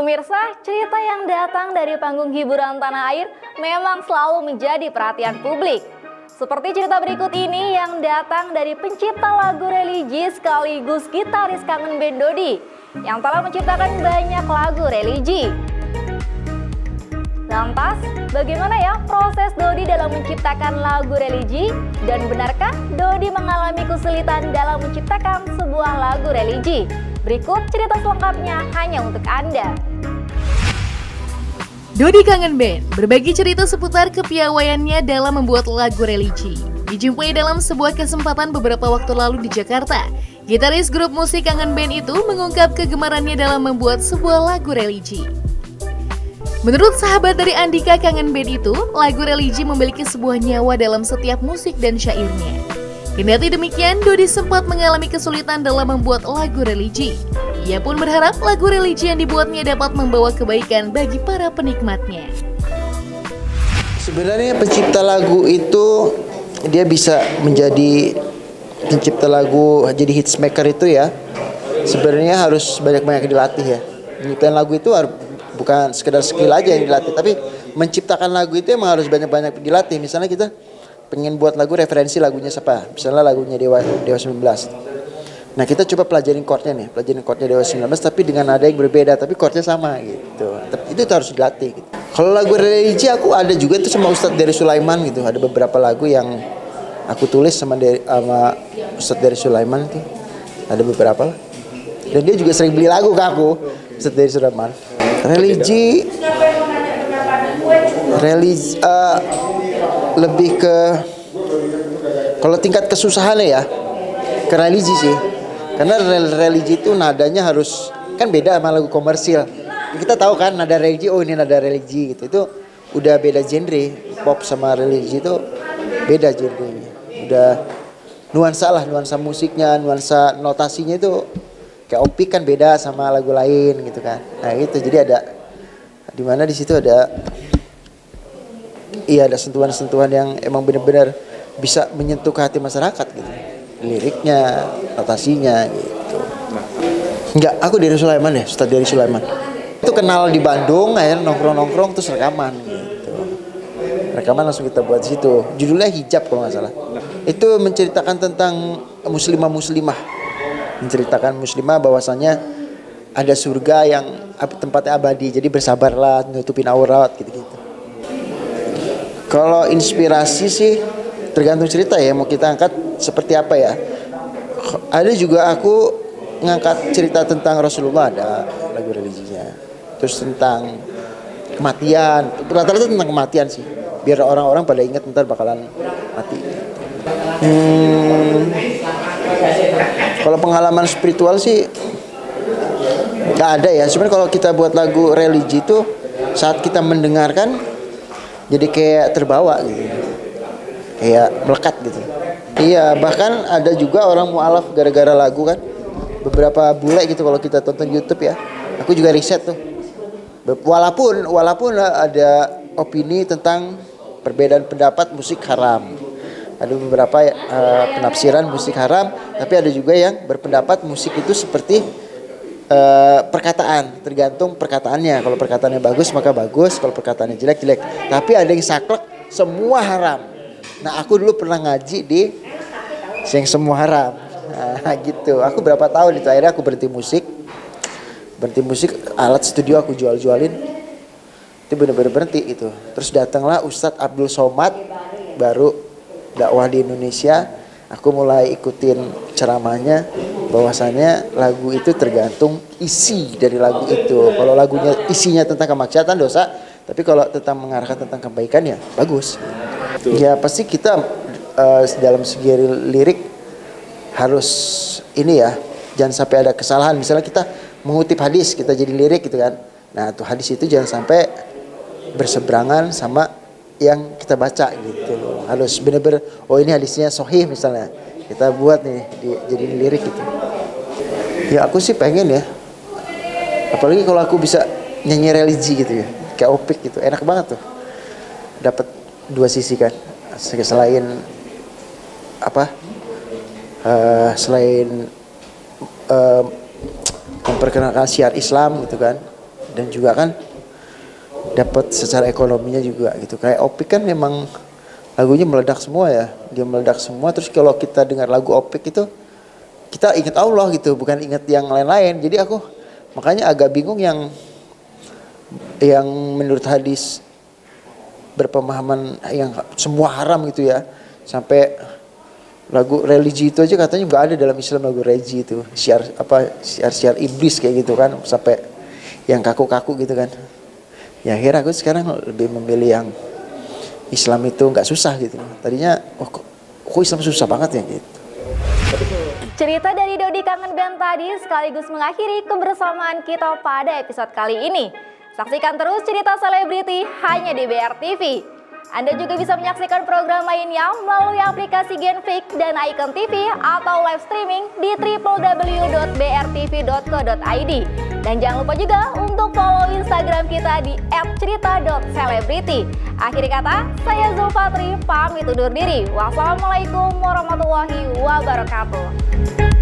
Pemirsa, cerita yang datang dari panggung hiburan tanah air memang selalu menjadi perhatian publik. Seperti cerita berikut ini yang datang dari pencipta lagu religi sekaligus gitaris kangen band Dodi yang telah menciptakan banyak lagu religi. Lantas, bagaimana ya proses Dodi dalam menciptakan lagu religi? Dan benarkah Dodi mengalami kesulitan dalam menciptakan sebuah lagu religi? Berikut cerita selengkapnya hanya untuk Anda. Dodi Kangen Band berbagi cerita seputar kepiawaiannya dalam membuat lagu religi. Dijumpai dalam sebuah kesempatan beberapa waktu lalu di Jakarta, gitaris grup musik Kangen Band itu mengungkap kegemarannya dalam membuat sebuah lagu religi. Menurut sahabat dari Andika Kangen Band itu, lagu religi memiliki sebuah nyawa dalam setiap musik dan syairnya. Kendati demikian, Dodi sempat mengalami kesulitan dalam membuat lagu religi. Ia pun berharap lagu religi yang dibuatnya dapat membawa kebaikan bagi para penikmatnya. Sebenarnya pencipta lagu itu dia bisa menjadi pencipta lagu, jadi hitsmaker itu ya. Sebenarnya harus banyak-banyak dilatih ya. Menciptakan lagu itu bukan sekedar skill aja yang dilatih, tapi menciptakan lagu itu emang harus banyak-banyak dilatih. Misalnya kita pengen buat lagu, referensi lagunya siapa? Misalnya lagunya Dewa 19. Nah kita coba pelajarin chordnya Dewa 19 tapi dengan nada yang berbeda, tapi chordnya sama gitu. Itu harus dilatih gitu. Kalau lagu religi aku ada juga tuh sama Ustadz Dery Sulaiman gitu. Ada beberapa lagu yang aku tulis sama Ustadz Dery Sulaiman tuh. Ada beberapa lah. Dan dia juga sering beli lagu ke aku, Ustadz Dery Sulaiman. Religi lebih ke, kalau tingkat kesusahannya ya ke religi sih, karena religi itu nadanya harus kan beda sama lagu komersil. Kita tahu kan nada religi, oh ini nada religi gitu, itu udah beda genre. Pop sama religi itu beda genrenya, udah nuansa musiknya, nuansa notasinya itu kayak opik kan beda sama lagu lain gitu kan. Nah itu jadi ada dimana di situ ada ada sentuhan-sentuhan yang emang benar-benar bisa menyentuh ke hati masyarakat gitu. Liriknya, notasinya gitu. Enggak, aku dari Sulaiman ya, Ustadz Dery Sulaiman. Itu kenal di Bandung, akhirnya nongkrong-nongkrong terus rekaman gitu. Rekaman langsung kita buat di situ. Judulnya Hijab kalau nggak salah. Itu menceritakan tentang muslimah. Menceritakan muslimah bahwasannya ada surga yang tempatnya abadi. Jadi bersabarlah, nutupin aurat gitu-gitu. Kalau inspirasi sih tergantung cerita ya, mau kita angkat seperti apa ya. Ada juga aku ngangkat cerita tentang Rasulullah, ada lagu religinya. Terus tentang kematian, rata-rata tentang kematian sih. Biar orang-orang pada ingat ntar bakalan mati. Kalau pengalaman spiritual sih nggak ada ya. Sebenarnya kalau kita buat lagu religi itu saat kita mendengarkan jadi kayak terbawa gitu, kayak melekat gitu. Iya, bahkan ada juga orang mualaf gara-gara lagu kan. Beberapa bule gitu kalau kita tonton YouTube ya. Aku juga riset tuh. Walaupun ada opini tentang perbedaan pendapat musik haram. Ada beberapa penafsiran musik haram, tapi ada juga yang berpendapat musik itu seperti perkataan, tergantung perkataannya. Kalau perkataannya bagus maka bagus, kalau perkataannya jelek jelek. Tapi ada yang saklek semua haram. Nah aku dulu pernah ngaji di yang semua haram. Nah gitu. Aku berapa tahun itu akhirnya aku berhenti musik, alat studio aku jualin. Itu bener-bener berhenti itu. Terus datanglah Ustadz Abdul Somad, baru dakwah di Indonesia. Aku mulai ikutin ceramahnya, bahwasannya lagu itu tergantung isi dari lagu itu. Kalau lagunya isinya tentang kemaksiatan dosa, tapi kalau tentang mengarahkan tentang kebaikan ya bagus. Ya pasti kita dalam segi lirik harus ini ya, jangan sampai ada kesalahan. Misalnya kita mengutip hadis, kita jadi lirik gitu kan. Nah tuh hadis itu jangan sampai berseberangan sama yang kita baca gitu. Harus benar-benar, oh ini hadisnya sahih misalnya, kita buat nih jadi lirik gitu. Ya aku sih pengen ya, apalagi kalau aku bisa nyanyi religi gitu ya, kayak opik gitu, enak banget tuh. Dapat dua sisi kan, selain apa, selain memperkenalkan syiar Islam gitu kan, dan juga kan dapat secara ekonominya juga gitu. Kayak Opik kan memang lagunya meledak semua ya, dia meledak semua. Terus kalau kita dengar lagu Opik itu kita ingat Allah gitu, bukan ingat yang lain-lain. Jadi aku makanya agak bingung yang menurut hadis berpemahaman yang semua haram gitu ya, sampai lagu religi itu aja katanya nggak ada dalam Islam, lagu religi itu syiar iblis kayak gitu kan, sampai yang kaku-kaku gitu kan. Ya akhirnya aku sekarang lebih memilih yang Islam itu nggak susah gitu. Tadinya kok Islam susah banget ya gitu. Cerita dari Dodi Kangen Band tadi sekaligus mengakhiri kebersamaan kita pada episode kali ini. Saksikan terus cerita selebriti hanya di BRTV. Anda juga bisa menyaksikan program lainnya melalui aplikasi Genflix dan Icon TV atau live streaming di www.brtv.co.id. Dan jangan lupa juga untuk follow Instagram kita di @cerita.celebrity. Akhir kata, saya Zulfatri pamit undur diri. Wassalamualaikum warahmatullahi wabarakatuh.